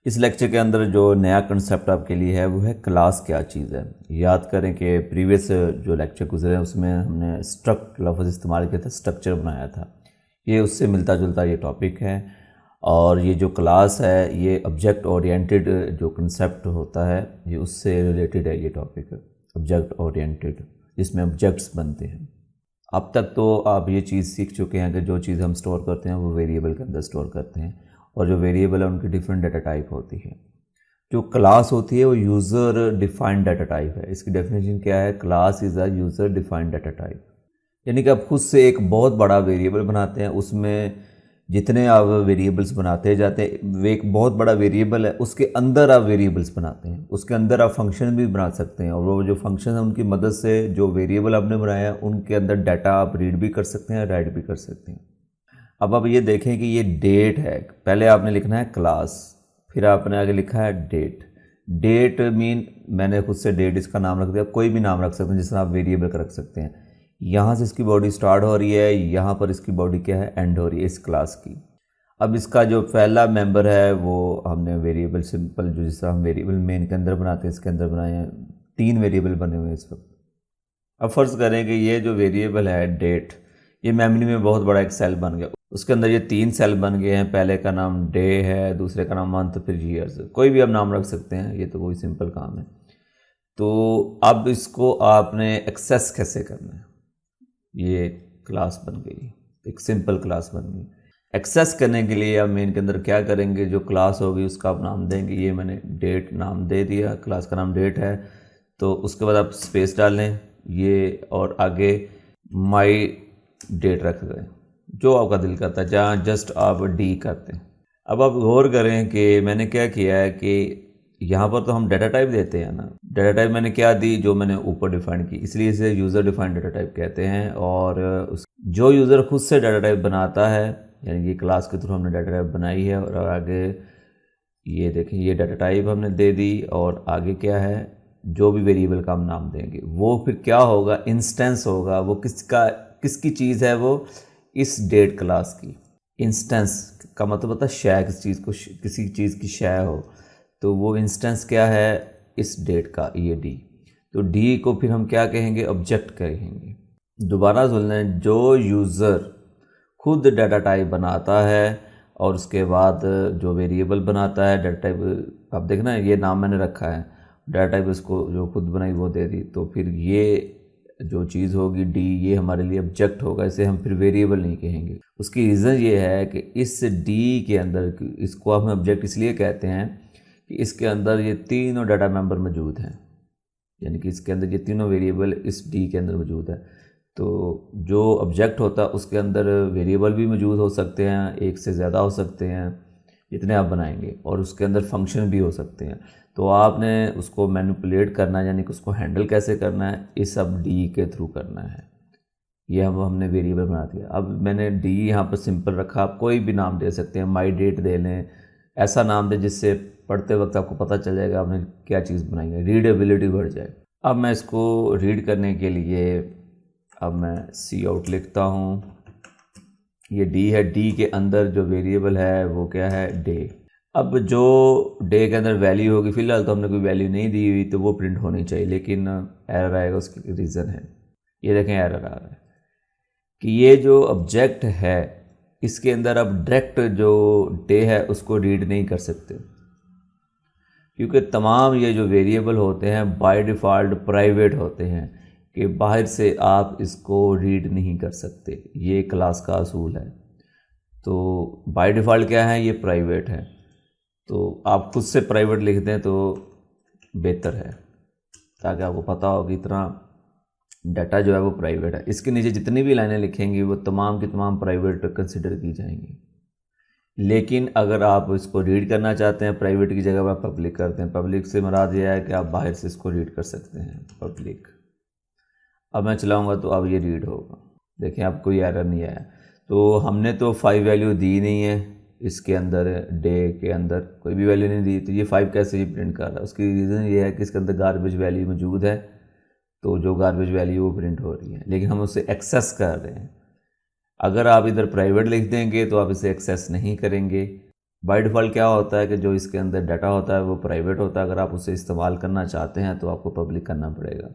इस लेक्चर के अंदर जो नया कंसेप्ट आपके लिए है वो है क्लास क्या चीज़ है। याद करें कि प्रीवियस जो लेक्चर गुजरे उसमें हमने स्ट्रक्ट लफ्ज़ इस्तेमाल किया था, स्ट्रक्चर बनाया था। ये उससे मिलता जुलता ये टॉपिक है। और ये जो क्लास है ये ऑब्जेक्ट ओरिएंटेड जो कंसेप्ट होता है ये उससे रिलेटेड है। ये टॉपिक ऑब्जेक्ट ओरिएंटेड, जिसमें ऑब्जेक्ट्स बनते हैं। अब तक तो आप ये चीज़ सीख चुके हैं कि जो चीज़ हम स्टोर करते हैं वो वेरिएबल के अंदर स्टोर करते हैं, और जो वेरिएबल है उनकी डिफरेंट डाटा टाइप होती है। जो क्लास होती है वो यूज़र डिफाइंड डाटा टाइप है। इसकी डेफिनेशन क्या है? Class is a user defined data type. यानी कि आप खुद से एक बहुत बड़ा वेरिएबल बनाते हैं, उसमें जितने आप वेरिएबल्स बनाते जाते हैं, वो एक बहुत बड़ा वेरिएबल है, उसके अंदर आप वेरिएबल्स बनाते हैं, उसके अंदर आप फंक्शन भी बना सकते हैं, और वो जो फंक्शन है उनकी मदद से जो वेरिएबल आपने बनाया है उनके अंदर डाटा आप रीड भी कर सकते हैं, राइट भी कर सकते हैं। अब आप ये देखें कि ये डेट है। पहले आपने लिखना है क्लास, फिर आपने आगे लिखा है डेट। डेट मीन मैंने खुद से डेट इसका नाम रख दिया। कोई भी नाम रख सकते हैं जिसमें आप वेरिएबल का रख सकते हैं। यहाँ से इसकी बॉडी स्टार्ट हो रही है, यहाँ पर इसकी बॉडी क्या है? एंड हो रही है इस क्लास की। अब इसका जो पहला मेंबर है वो हमने वेरिएबल सिंपल, जो जिस तरह हम वेरिएबल मेन के अंदर बनाते हैं इसके अंदर बनाए हैं। 3 वेरिएबल बने हुए हैं इस वक्त। अब फ़र्ज़ करें कि ये जो वेरिएबल है डेट, ये मेमोरी में बहुत बड़ा एक सेल बन गया। उसके अंदर ये 3 सेल बन गए हैं। पहले का नाम डे है, दूसरे का नाम मंथ, फिर ईयर्स। कोई भी आप नाम रख सकते हैं, ये तो कोई सिंपल काम है। तो अब इसको आपने एक्सेस कैसे करना है? ये क्लास बन गई, एक सिंपल क्लास बन गई। एक्सेस करने के लिए आप मेन के अंदर क्या करेंगे? जो क्लास होगी उसका आप नाम देंगे। ये मैंने डेट नाम दे दिया, क्लास का नाम डेट है। तो उसके बाद आप स्पेस डालें ये, और आगे माई डेट रख दें, जो आपका दिल करता है, जहाँ जस्ट आप डी करते हैं। अब आप गौर करें कि मैंने क्या किया है कि यहाँ पर तो हम डाटा टाइप देते हैं ना। डाटा टाइप मैंने क्या दी? जो मैंने ऊपर डिफाइन की, इसलिए इसे यूज़र डिफाइंड डाटा टाइप कहते हैं। और जो यूज़र खुद से डाटा टाइप बनाता है, यानी कि क्लास के थ्रू हमने डाटा टाइप बनाई है, और आगे ये देखें ये डाटा टाइप हमने दे दी, और आगे क्या है? जो भी वेरिएबल का हम नाम देंगे वो फिर क्या होगा? इंस्टेंस होगा। वो किसकी चीज़ है? वो इस डेट क्लास की। इंस्टेंस का मतलब होता है शय, किसी चीज़ को, किसी चीज़ की शय हो, तो वो इंस्टेंस क्या है? इस डेट का, ये डी। तो डी को फिर हम क्या कहेंगे? ऑब्जेक्ट कहेंगे। दोबारा सुन लें, जो यूज़र खुद डाटा टाइप बनाता है और उसके बाद जो वेरिएबल बनाता है डाटा टाइप, आप देखना ये नाम मैंने रखा है, डाटा टाइप इसको जो खुद बनाई वो दे दी, तो फिर ये जो चीज़ होगी डी, ये हमारे लिए ऑब्जेक्ट होगा। इसे हम फिर वेरिएबल नहीं कहेंगे। उसकी रीज़न ये है कि इस डी के अंदर, इसको हम ऑब्जेक्ट इसलिए कहते हैं कि इसके अंदर ये तीनों डाटा मेंबर मौजूद हैं, यानी कि इसके अंदर ये तीनों वेरिएबल इस डी के अंदर मौजूद है। तो जो ऑब्जेक्ट होता है उसके अंदर वेरिएबल भी मौजूद हो सकते हैं, एक से ज़्यादा हो सकते हैं जितने आप बनाएंगे, और उसके अंदर फंक्शन भी हो सकते हैं। तो आपने उसको मैनिपुलेट करना है, यानी कि उसको हैंडल कैसे करना है? इस अब डी के थ्रू करना है। ये हमने वेरिएबल बना दिया। अब मैंने डी यहाँ पर सिंपल रखा। आप कोई भी नाम दे सकते हैं, माई डेट दे लें, ऐसा नाम दें जिससे पढ़ते वक्त आपको पता चल जाएगा आपने क्या चीज़ बनाई है, रीडेबिलिटी बढ़ जाए। अब मैं इसको रीड करने के लिए अब मैं सी आउट लिखता हूँ। ये डी है, डी के अंदर जो वेरिएबल है वो क्या है? डे। अब जो डे के अंदर वैल्यू होगी, फ़िलहाल तो हमने कोई वैल्यू नहीं दी हुई, तो वो प्रिंट होनी चाहिए, लेकिन एरर आएगा। उसकी रीज़न है, ये देखें एरर आ रहा है कि ये जो ऑब्जेक्ट है इसके अंदर अब डायरेक्ट जो डे है उसको रीड नहीं कर सकते, क्योंकि तमाम ये जो वेरिएबल होते हैं बाय डिफ़ॉल्ट प्राइवेट होते हैं, कि बाहर से आप इसको रीड नहीं कर सकते। ये क्लास का असूल है। तो बाय डिफ़ॉल्ट क्या है? ये प्राइवेट है। तो आप खुद से प्राइवेट लिख दें तो बेहतर है, ताकि आपको पता हो कि इतना डाटा जो है वो प्राइवेट है। इसके नीचे जितनी भी लाइनें लिखेंगी वो तमाम की तमाम प्राइवेट कंसिडर की जाएंगी। लेकिन अगर आप इसको रीड करना चाहते हैं, प्राइवेट की जगह पर आप पब्लिक करते हैं। पब्लिक से मुराद यह है कि आप बाहर से इसको रीड कर सकते हैं, पब्लिक। अब मैं चलाऊंगा तो अब ये रीड होगा। देखें अब कोई एरर नहीं आया। तो हमने तो 5 वैल्यू दी नहीं है, इसके अंदर डे के अंदर कोई भी वैल्यू नहीं दी, तो ये 5 कैसे ही प्रिंट कर रहा है? उसकी रीज़न ये है कि इसके अंदर गार्बेज वैल्यू मौजूद है, तो जो गार्बेज वैल्यू वो प्रिंट हो रही है, लेकिन हम उसे एक्सेस कर रहे हैं। अगर आप इधर प्राइवेट लिख देंगे तो आप इसे एक्सेस नहीं करेंगे। बाय डिफ़ॉल्ट क्या होता है कि जो इसके अंदर डाटा होता है वो प्राइवेट होता है, अगर आप उसे इस्तेमाल करना चाहते हैं तो आपको पब्लिक करना पड़ेगा।